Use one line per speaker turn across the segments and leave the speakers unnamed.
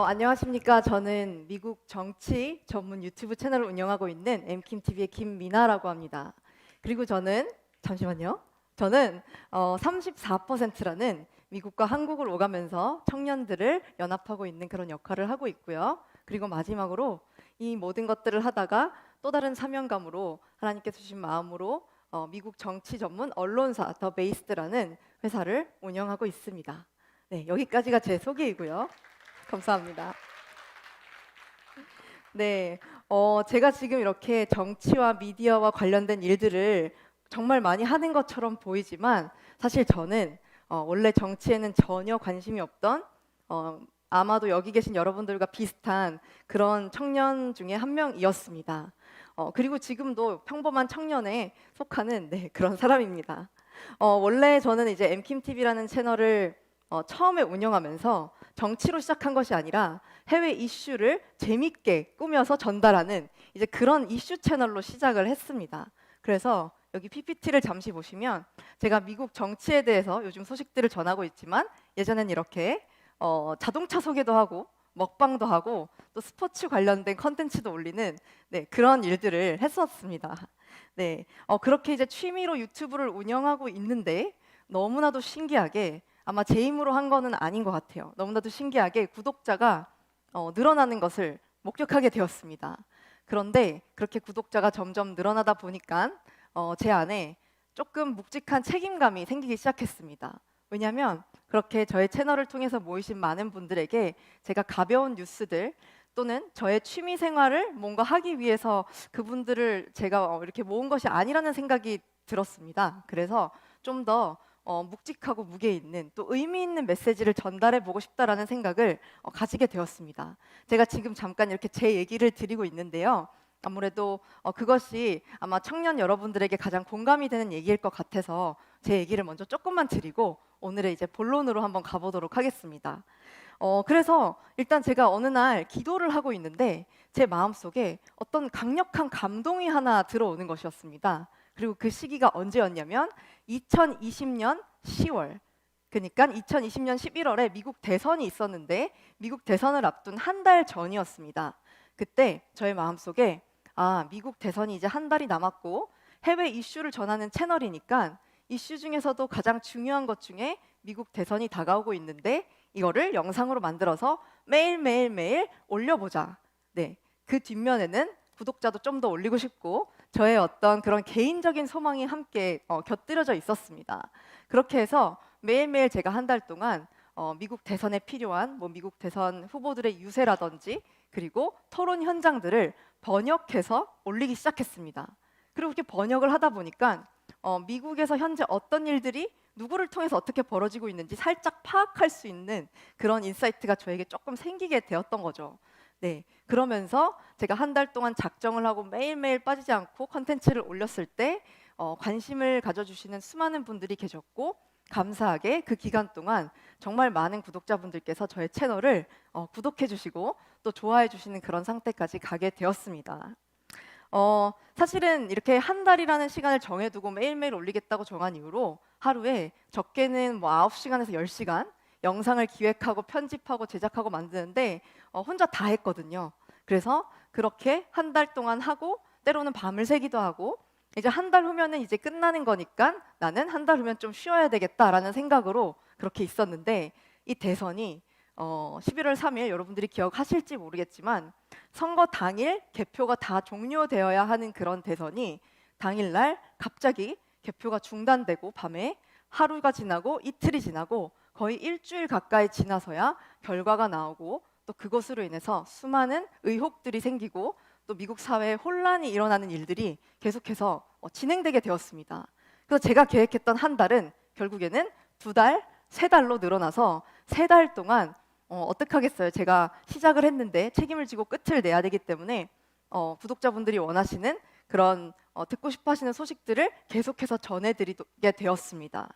안녕하십니까. 저는 미국 정치 전문 유튜브 채널을 운영하고 있는 엠킴TV의 김미나라고 합니다. 그리고 잠시만요. 저는 34%라는 미국과 한국을 오가면서 청년들을 연합하고 있는 그런 역할을 하고 있고요. 그리고 마지막으로 이 모든 것들을 하다가 또 다른 사명감으로 하나님께서 주신 마음으로 미국 정치 전문 언론사 더 베이스드라는 회사를 운영하고 있습니다. 네, 여기까지가 제 소개이고요. 감사합니다. 네, 제가 지금 이렇게 정치와 미디어와 관련된 일들을 정말 많이 하는 것처럼 보이지만 사실 저는 원래 정치에는 전혀 관심이 없던 아마도 여기 계신 여러분들과 비슷한 그런 청년 중에 한 명이었습니다. 그리고 지금도 평범한 청년에 속하는 그런 사람입니다. 원래 저는 이제 엠킴TV라는 채널을 처음에 운영하면서 정치로 시작한 것이 아니라 해외 이슈를 재밌게 꾸며서 전달하는 이제 그런 이슈 채널로 시작을 했습니다. 그래서 여기 PPT를 잠시 보시면 제가 미국 정치에 대해서 요즘 소식들을 전하고 있지만 예전엔 이렇게 자동차 소개도 하고 먹방도 하고 또 스포츠 관련된 컨텐츠도 올리는 그런 일들을 했었습니다. 네, 그렇게 이제 취미로 유튜브를 운영하고 있는데 너무나도 신기하게 아마 제 힘으로 한 거는 아닌 것 같아요. 너무나도 신기하게 구독자가 늘어나는 것을 목격하게 되었습니다. 그런데 그렇게 구독자가 점점 늘어나다 보니까 제 안에 조금 묵직한 책임감이 생기기 시작했습니다. 왜냐하면 그렇게 저의 채널을 통해서 모이신 많은 분들에게 제가 가벼운 뉴스들 또는 저의 취미 생활을 뭔가 하기 위해서 그분들을 제가 이렇게 모은 것이 아니라는 생각이 들었습니다. 그래서 좀더 묵직하고 무게 있는 또 의미 있는 메시지를 전달해 보고 싶다라는 생각을 가지게 되었습니다. 제가 지금 잠깐 이렇게 제 얘기를 드리고 있는데요. 아무래도 그것이 아마 청년 여러분들에게 가장 공감이 되는 얘기일 것 같아서 제 얘기를 먼저 조금만 드리고 오늘의 이제 본론으로 한번 가보도록 하겠습니다. 그래서 일단 제가 어느 날 기도를 하고 있는데 제 마음속에 어떤 강력한 감동이 하나 들어오는 것이었습니다. 그리고 그 시기가 언제였냐면 2020년 10월, 그러니까 2020년 11월에 미국 대선이 있었는데 미국 대선을 앞둔 한 달 전이었습니다. 그때 저의 마음속에 미국 대선이 이제 한 달이 남았고 해외 이슈를 전하는 채널이니까 이슈 중에서도 가장 중요한 것 중에 미국 대선이 다가오고 있는데 이거를 영상으로 만들어서 매일 올려보자. 네, 그 뒷면에는 구독자도 좀 더 올리고 싶고 저의 어떤 그런 개인적인 소망이 함께 곁들여져 있었습니다. 그렇게 해서 매일매일 제가 한 달 동안 미국 대선에 필요한 미국 대선 후보들의 유세라든지 그리고 토론 현장들을 번역해서 올리기 시작했습니다. 그리고 이렇게 번역을 하다 보니까 미국에서 현재 어떤 일들이 누구를 통해서 어떻게 벌어지고 있는지 살짝 파악할 수 있는 그런 인사이트가 저에게 조금 생기게 되었던 거죠. 네, 그러면서 제가 한 달 동안 작정을 하고 매일매일 빠지지 않고 컨텐츠를 올렸을 때 관심을 가져주시는 수많은 분들이 계셨고 감사하게 그 기간 동안 정말 많은 구독자분들께서 저의 채널을 구독해 주시고 또 좋아해 주시는 그런 상태까지 가게 되었습니다. 사실은 이렇게 한 달이라는 시간을 정해두고 매일매일 올리겠다고 정한 이후로 하루에 적게는 9시간에서 10시간 영상을 기획하고 편집하고 제작하고 만드는데 혼자 다 했거든요. 그래서 그렇게 한 달 동안 하고 때로는 밤을 새기도 하고 이제 한 달 후면은 이제 끝나는 거니까 나는 한 달 후면 좀 쉬어야 되겠다라는 생각으로 그렇게 있었는데 이 대선이 11월 3일 여러분들이 기억하실지 모르겠지만 선거 당일 개표가 다 종료되어야 하는 그런 대선이 당일날 갑자기 개표가 중단되고 밤에 하루가 지나고 이틀이 지나고 거의 일주일 가까이 지나서야 결과가 나오고 또 그것으로 인해서 수많은 의혹들이 생기고 또 미국 사회에 혼란이 일어나는 일들이 계속해서 진행되게 되었습니다. 그래서 제가 계획했던 한 달은 결국에는 2달, 3달로 늘어나서 3달 동안 어떻게 하겠어요? 제가 시작을 했는데 책임을 지고 끝을 내야 되기 때문에 구독자분들이 원하시는 그런 듣고 싶어 하시는 소식들을 계속해서 전해드리게 되었습니다.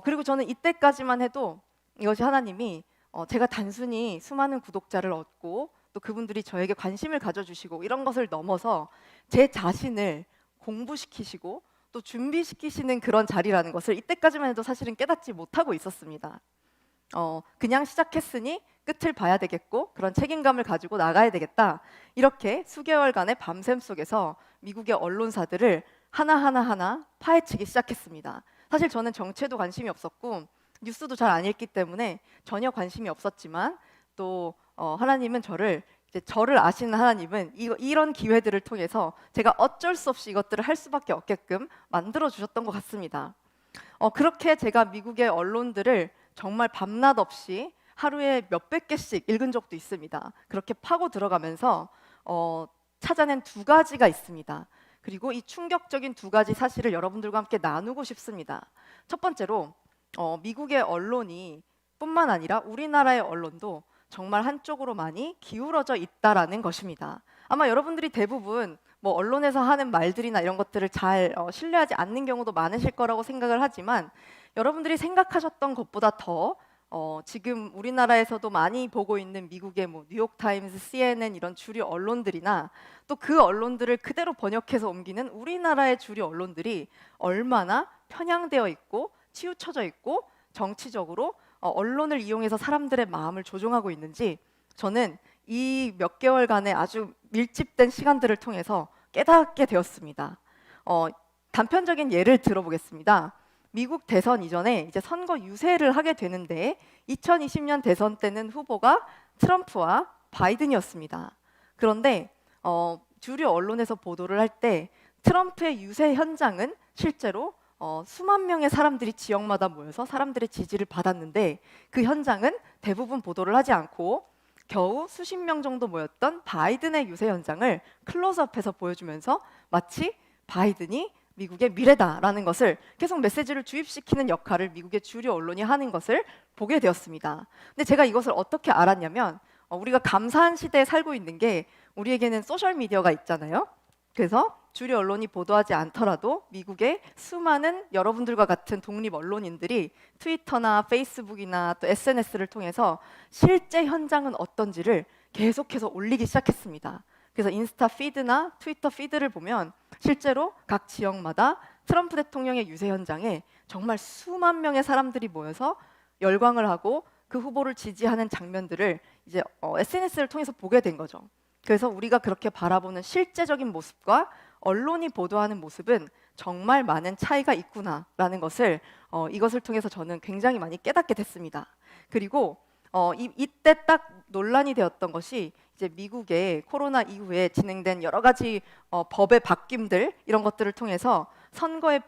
그리고 저는 이때까지만 해도 이것이 하나님이 제가 단순히 수많은 구독자를 얻고 또 그분들이 저에게 관심을 가져주시고 이런 것을 넘어서 제 자신을 공부시키시고 또 준비시키시는 그런 자리라는 것을 이때까지만 해도 사실은 깨닫지 못하고 있었습니다. 그냥 시작했으니 끝을 봐야 되겠고 그런 책임감을 가지고 나가야 되겠다. 이렇게 수개월간의 밤샘 속에서 미국의 언론사들을 하나하나 파헤치기 시작했습니다. 사실 저는 정치에도 관심이 없었고 뉴스도 잘 안 읽기 때문에 전혀 관심이 없었지만 또 하나님은 저를 아시는 하나님은 이런 기회들을 통해서 제가 어쩔 수 없이 이것들을 할 수밖에 없게끔 만들어 주셨던 것 같습니다. 그렇게 제가 미국의 언론들을 정말 밤낮 없이 하루에 몇백 개씩 읽은 적도 있습니다. 그렇게 파고 들어가면서 찾아낸 두 가지가 있습니다. 그리고 이 충격적인 두 가지 사실을 여러분들과 함께 나누고 싶습니다. 첫 번째로 미국의 언론이 뿐만 아니라 우리나라의 언론도 정말 한쪽으로 많이 기울어져 있다라는 것입니다. 아마 여러분들이 대부분 뭐 언론에서 하는 말들이나 이런 것들을 잘 신뢰하지 않는 경우도 많으실 거라고 생각을 하지만 여러분들이 생각하셨던 것보다 더 지금 우리나라에서도 많이 보고 있는 미국의 뭐 뉴욕타임스, CNN 이런 주류 언론들이나 또 그 언론들을 그대로 번역해서 옮기는 우리나라의 주류 언론들이 얼마나 편향되어 있고 치우쳐져 있고 정치적으로 언론을 이용해서 사람들의 마음을 조종하고 있는지 저는 이 몇 개월간의 아주 밀집된 시간들을 통해서 깨닫게 되었습니다. 단편적인 예를 들어보겠습니다. 미국 대선 이전에 이제 선거 유세를 하게 되는데 2020년 대선 때는 후보가 트럼프와 바이든이었습니다. 그런데 주류 언론에서 보도를 할 때 트럼프의 유세 현장은 실제로 수만 명의 사람들이 지역마다 모여서 사람들의 지지를 받았는데 그 현장은 대부분 보도를 하지 않고 겨우 수십 명 정도 모였던 바이든의 유세 현장을 클로즈업해서 보여주면서 마치 바이든이 미국의 미래다라는 것을 계속 메시지를 주입시키는 역할을 미국의 주류 언론이 하는 것을 보게 되었습니다. 근데 제가 이것을 어떻게 알았냐면 우리가 감사한 시대에 살고 있는 게 우리에게는 소셜미디어가 있잖아요. 그래서 주류 언론이 보도하지 않더라도 미국의 수많은 여러분들과 같은 독립 언론인들이 트위터나 페이스북이나 또 SNS를 통해서 실제 현장은 어떤지를 계속해서 올리기 시작했습니다. 그래서 인스타 피드나 트위터 피드를 보면 실제로 각 지역마다 트럼프 대통령의 유세 현장에 정말 수만 명의 사람들이 모여서 열광을 하고 그 후보를 지지하는 장면들을 이제 SNS를 통해서 보게 된 거죠. 그래서 우리가 그렇게 바라보는 실제적인 모습과 언론이 보도하는 모습은 정말 많은 차이가 있구나라는 것을 이것을 통해서 저는 굉장히 많이 깨닫게 됐습니다. 그리고 이때 딱 논란이 되었던 것이 이제 미국의 코로나 이후에 진행된 여러 가지 법의 바뀜들 이런 것들을 통해서 선거에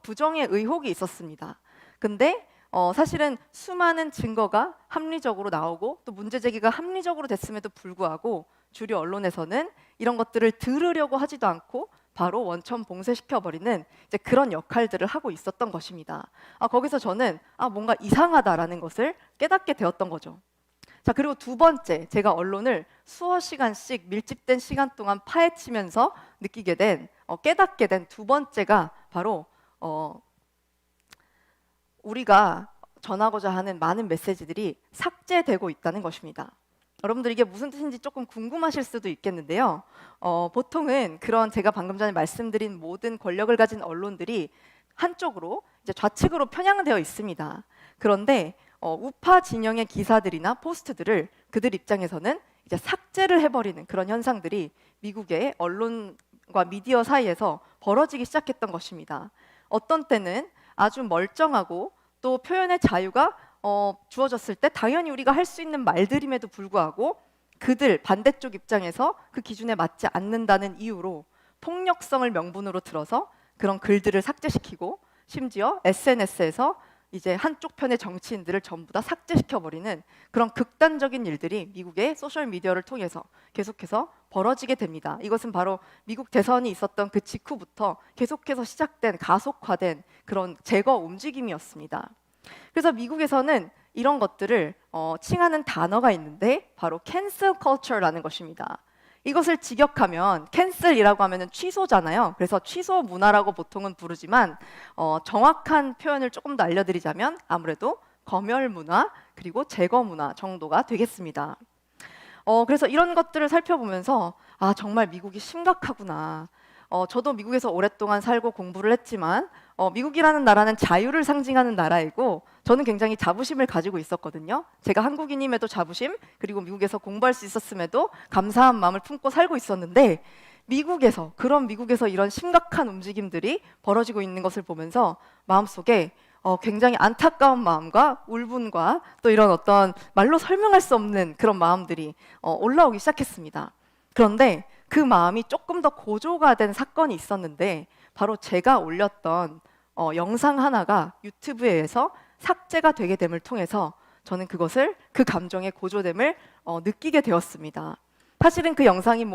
부정의 의혹이 있었습니다. 근데 사실은 수많은 증거가 합리적으로 나오고 또 문제 제기가 합리적으로 됐음에도 불구하고 주류 언론에서는 이런 것들을 들으려고 하지도 않고 바로 원천 봉쇄시켜버리는 이제 그런 역할들을 하고 있었던 것입니다. 거기서 저는 뭔가 이상하다라는 것을 깨닫게 되었던 거죠. 자, 그리고 두 번째, 제가 언론을 수어 시간씩 밀집된 시간 동안 파헤치면서 느끼게 된, 깨닫게 된 두 번째가 바로 우리가 전하고자 하는 많은 메시지들이 삭제되고 있다는 것입니다. 여러분들 이게 무슨 뜻인지 조금 궁금하실 수도 있겠는데요. 보통은 그런 제가 방금 전에 말씀드린 모든 권력을 가진 언론들이 한쪽으로 이제 좌측으로 편향되어 있습니다. 그런데 우파 진영의 기사들이나 포스트들을 그들 입장에서는 이제 삭제를 해버리는 그런 현상들이 미국의 언론과 미디어 사이에서 벌어지기 시작했던 것입니다. 어떤 때는 아주 멀쩡하고 또 표현의 자유가 주어졌을 때 당연히 우리가 할 수 있는 말들임에도 불구하고 그들 반대쪽 입장에서 그 기준에 맞지 않는다는 이유로 폭력성을 명분으로 들어서 그런 글들을 삭제시키고 심지어 SNS에서 이제 한쪽 편의 정치인들을 전부 다 삭제시켜버리는 그런 극단적인 일들이 미국의 소셜미디어를 통해서 계속해서 벌어지게 됩니다. 이것은 바로 미국 대선이 있었던 그 직후부터 계속해서 시작된 가속화된 그런 제거 움직임이었습니다. 그래서 미국에서는 이런 것들을 칭하는 단어가 있는데 바로 cancel culture라는 것입니다. 이것을 직역하면 캔슬이라고 하면은 취소잖아요. 그래서 취소 문화라고 보통은 부르지만 정확한 표현을 조금 더 알려드리자면 아무래도 검열 문화 그리고 제거 문화 정도가 되겠습니다. 그래서 이런 것들을 살펴보면서 정말 미국이 심각하구나. 저도 미국에서 오랫동안 살고 공부를 했지만 미국이라는 나라는 자유를 상징하는 나라이고 저는 굉장히 자부심을 가지고 있었거든요. 제가 한국인임에도 자부심, 그리고 미국에서 공부할 수 있었음에도 감사한 마음을 품고 살고 있었는데 그런 미국에서 이런 심각한 움직임들이 벌어지고 있는 것을 보면서 마음속에 굉장히 안타까운 마음과 울분과 또 이런 어떤 말로 설명할 수 없는 그런 마음들이 올라오기 시작했습니다. 그런데 그 마음이 조금 더 고조가 된 사건이 있었는데 바로 제가 올렸던 영상 하나가 유튜브에 의해서 삭제가 되게 됨을 통해서 저는 그 감정의 고조됨을 느끼게 되었습니다. 사실은 그 영상이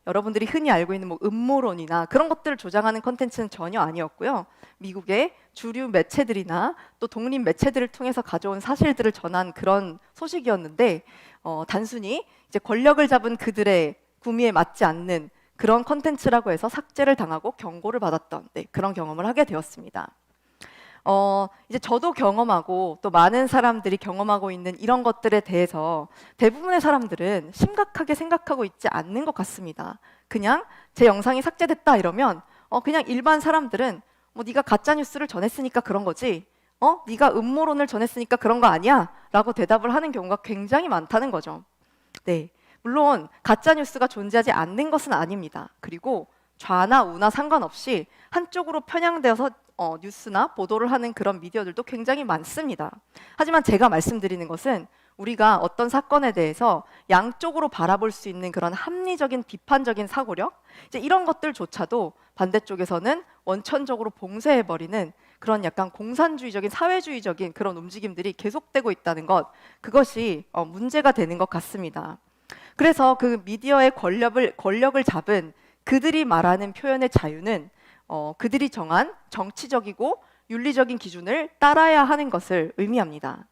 여러분들이 흔히 알고 있는 음모론이나 그런 것들을 조장하는 컨텐츠는 전혀 아니었고요. 미국의 주류 매체들이나 또 독립 매체들을 통해서 가져온 사실들을 전한 그런 소식이었는데 단순히 이제 권력을 잡은 그들의 구미에 맞지 않는 그런 컨텐츠라고 해서 삭제를 당하고 경고를 받았던 그런 경험을 하게 되었습니다. 이제 저도 경험하고 또 많은 사람들이 경험하고 있는 이런 것들에 대해서 대부분의 사람들은 심각하게 생각하고 있지 않는 것 같습니다. 그냥 제 영상이 삭제됐다 이러면 그냥 일반 사람들은 네가 가짜 뉴스를 전했으니까 그런 거지, 네가 음모론을 전했으니까 그런 거 아니야? 라고 대답을 하는 경우가 굉장히 많다는 거죠. 네, 물론 가짜 뉴스가 존재하지 않는 것은 아닙니다. 그리고 좌나 우나 상관없이 한쪽으로 편향되어서 뉴스나 보도를 하는 그런 미디어들도 굉장히 많습니다. 하지만 제가 말씀드리는 것은 우리가 어떤 사건에 대해서 양쪽으로 바라볼 수 있는 그런 합리적인 비판적인 사고력, 이제 이런 것들조차도 반대쪽에서는 원천적으로 봉쇄해버리는 그런 약간 공산주의적인 사회주의적인 그런 움직임들이 계속되고 있다는 것, 그것이 문제가 되는 것 같습니다. 그래서 그 미디어의 권력을 잡은 그들이 말하는 표현의 자유는 그들이 정한 정치적이고 윤리적인 기준을 따라야 하는 것을 의미합니다.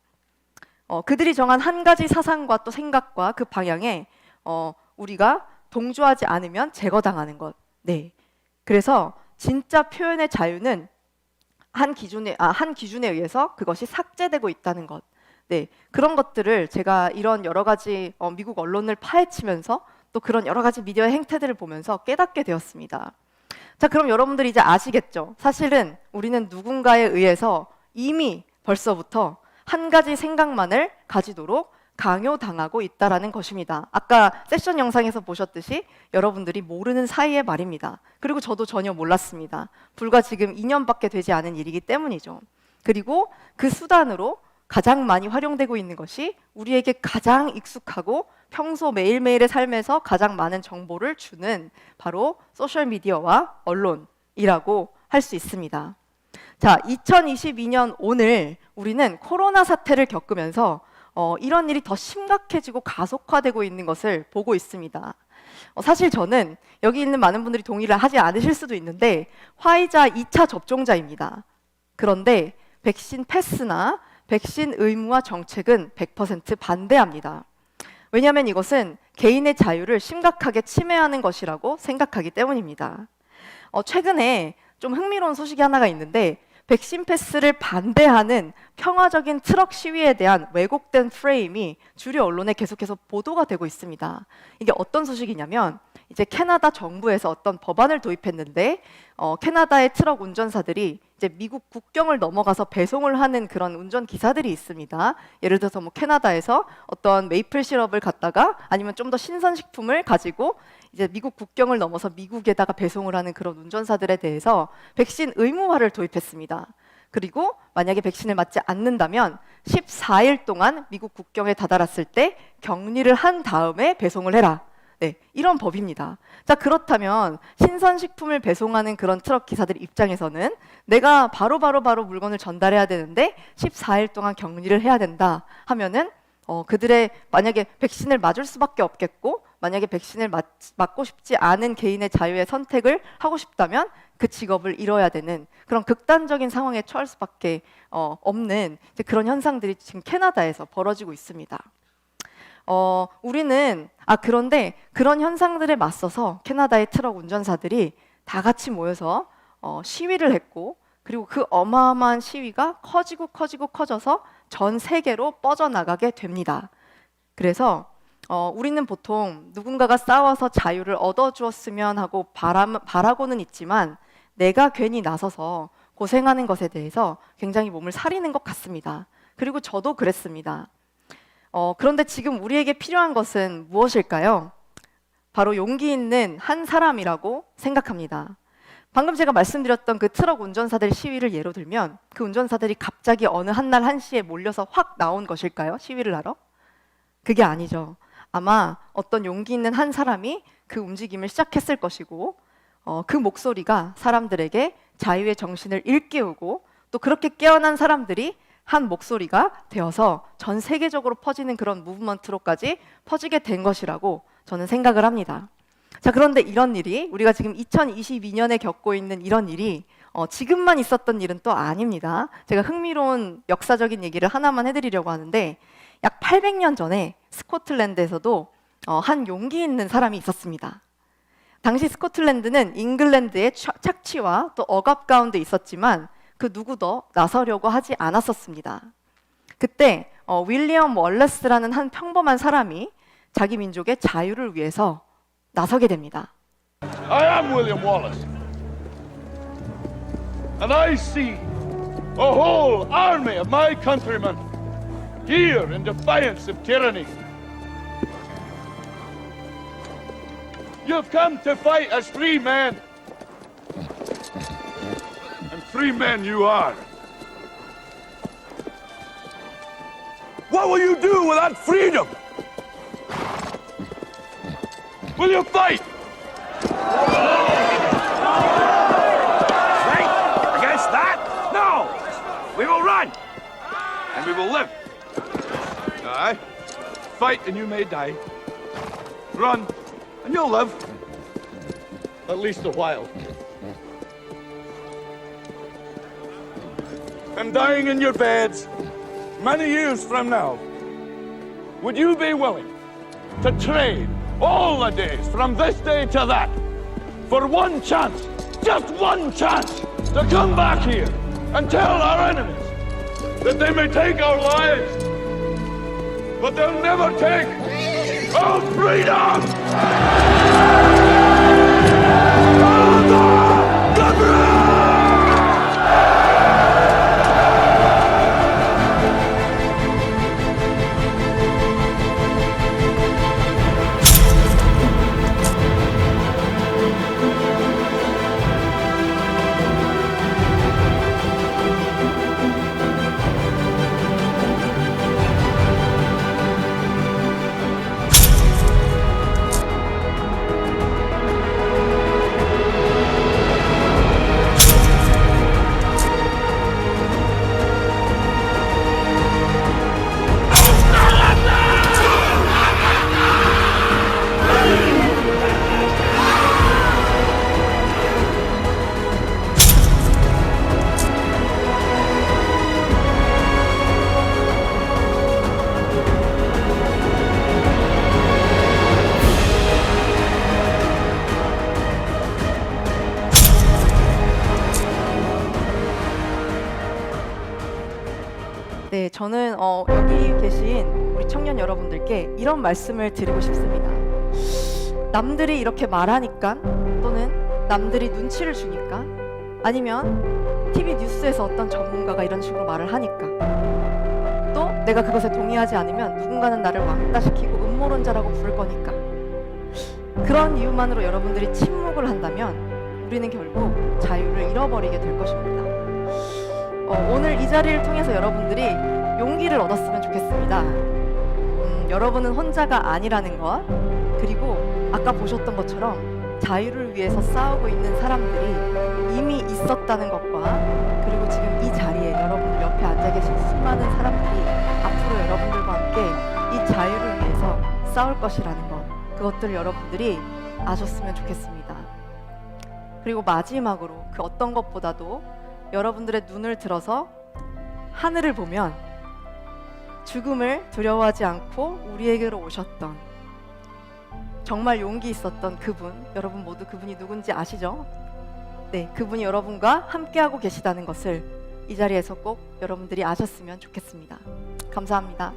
그들이 정한 한 가지 사상과 또 생각과 그 방향에 우리가 동조하지 않으면 제거당하는 것. 네. 그래서 진짜 표현의 자유는 한 기준에 의해서 그것이 삭제되고 있다는 것. 네. 그런 것들을 제가 이런 여러 가지 미국 언론을 파헤치면서 또 그런 여러 가지 미디어의 행태들을 보면서 깨닫게 되었습니다. 자, 그럼 여러분들이 이제 아시겠죠? 사실은 우리는 누군가에 의해서 이미 벌써부터 한 가지 생각만을 가지도록 강요당하고 있다라는 것입니다. 아까 세션 영상에서 보셨듯이 여러분들이 모르는 사이의 말입니다. 그리고 저도 전혀 몰랐습니다. 불과 지금 2년밖에 되지 않은 일이기 때문이죠. 그리고 그 수단으로 가장 많이 활용되고 있는 것이 우리에게 가장 익숙하고 평소 매일매일의 삶에서 가장 많은 정보를 주는 바로 소셜미디어와 언론이라고 할 수 있습니다. 자, 2022년 오늘 우리는 코로나 사태를 겪으면서 이런 일이 더 심각해지고 가속화되고 있는 것을 보고 있습니다. 사실 저는 여기 있는 많은 분들이 동의를 하지 않으실 수도 있는데 화이자 2차 접종자입니다. 그런데 백신 패스나 백신 의무화 정책은 100% 반대합니다. 왜냐하면 이것은 개인의 자유를 심각하게 침해하는 것이라고 생각하기 때문입니다. 최근에 좀 흥미로운 소식이 하나가 있는데 백신 패스를 반대하는 평화적인 트럭 시위에 대한 왜곡된 프레임이 주류 언론에 계속해서 보도가 되고 있습니다. 이게 어떤 소식이냐면 이제 캐나다 정부에서 어떤 법안을 도입했는데 캐나다의 트럭 운전사들이 이제 미국 국경을 넘어가서 배송을 하는 그런 운전 기사들이 있습니다. 예를 들어서 캐나다에서 어떤 메이플 시럽을 갖다가 아니면 좀 더 신선식품을 가지고 이제 미국 국경을 넘어서 미국에다가 배송을 하는 그런 운전사들에 대해서 백신 의무화를 도입했습니다. 그리고 만약에 백신을 맞지 않는다면 14일 동안 미국 국경에 다다랐을 때 격리를 한 다음에 배송을 해라. 네, 이런 법입니다. 자, 그렇다면 신선식품을 배송하는 그런 트럭 기사들 입장에서는 내가 바로 물건을 전달해야 되는데 14일 동안 격리를 해야 된다 하면은 그들의 만약에 백신을 맞을 수밖에 없겠고 만약에 백신을 맞고 싶지 않은 개인의 자유의 선택을 하고 싶다면 그 직업을 잃어야 되는 그런 극단적인 상황에 처할 수밖에 없는 그런 현상들이 지금 캐나다에서 벌어지고 있습니다. 그런데 그런 현상들에 맞서서 캐나다의 트럭 운전사들이 다 같이 모여서 시위를 했고 그리고 그 어마어마한 시위가 커져서 전 세계로 뻗어나가게 됩니다. 그래서 우리는 보통 누군가가 싸워서 자유를 얻어주었으면 하고 바라고는 있지만 내가 괜히 나서서 고생하는 것에 대해서 굉장히 몸을 사리는 것 같습니다. 그리고 저도 그랬습니다. 그런데 지금 우리에게 필요한 것은 무엇일까요? 바로 용기 있는 한 사람이라고 생각합니다. 방금 제가 말씀드렸던 그 트럭 운전사들 시위를 예로 들면 그 운전사들이 갑자기 어느 한날 한시에 몰려서 확 나온 것일까요? 시위를 하러? 그게 아니죠. 아마 어떤 용기 있는 한 사람이 그 움직임을 시작했을 것이고 그 목소리가 사람들에게 자유의 정신을 일깨우고 또 그렇게 깨어난 사람들이 한 목소리가 되어서 전 세계적으로 퍼지는 그런 무브먼트로까지 퍼지게 된 것이라고 저는 생각을 합니다. 자, 그런데 이런 일이 우리가 지금 2022년에 겪고 있는 이런 일이 지금만 있었던 일은 또 아닙니다. 제가 흥미로운 역사적인 얘기를 하나만 해드리려고 하는데 약 800년 전에 스코틀랜드에서도 한 용기 있는 사람이 있었습니다. 당시 스코틀랜드는 잉글랜드의 착취와 또 억압 가운데 있었지만 그 누구도 나서려고 하지 않았었습니다. 그때 윌리엄 월레스라는 한 평범한 사람이 자기 민족의 자유를 위해서 나서게 됩니다.
I am William Wallace, and I see a whole army of my countrymen here in defiance of tyranny. You've come to fight as free men, and free men you are. What will you do with that freedom? Will you fight? Fight against that? No! We will run! And we will live. Aye. Fight and you may die. Run and you'll live. At least a while. And dying in your beds many years from now, would you be willing to trade all the days from this day to that for one chance, just one chance, to come back here and tell our enemies that they may take our lives, but they'll never take our freedom!
네, 저는 여기 계신 우리 청년 여러분들께 이런 말씀을 드리고 싶습니다. 남들이 이렇게 말하니까 또는 남들이 눈치를 주니까 아니면 TV 뉴스에서 어떤 전문가가 이런 식으로 말을 하니까 또 내가 그것에 동의하지 않으면 누군가는 나를 왕따시키고 음모론자라고 부를 거니까 그런 이유만으로 여러분들이 침묵을 한다면 우리는 결국 자유를 잃어버리게 될 것입니다. 오늘 이 자리를 통해서 여러분들이 용기를 얻었으면 좋겠습니다. 여러분은 혼자가 아니라는 것, 그리고 아까 보셨던 것처럼 자유를 위해서 싸우고 있는 사람들이 이미 있었다는 것과 그리고 지금 이 자리에 여러분들 옆에 앉아 계신 수많은 사람들이 앞으로 여러분들과 함께 이 자유를 위해서 싸울 것이라는 것, 그것들을 여러분들이 아셨으면 좋겠습니다. 그리고 마지막으로 그 어떤 것보다도 여러분들의 눈을 들어서 하늘을 보면 죽음을 두려워하지 않고 우리에게로 오셨던 정말 용기 있었던 그분, 여러분 모두 그분이 누군지 아시죠? 네, 그분이 여러분과 함께하고 계시다는 것을 이 자리에서 꼭 여러분들이 아셨으면 좋겠습니다. 감사합니다.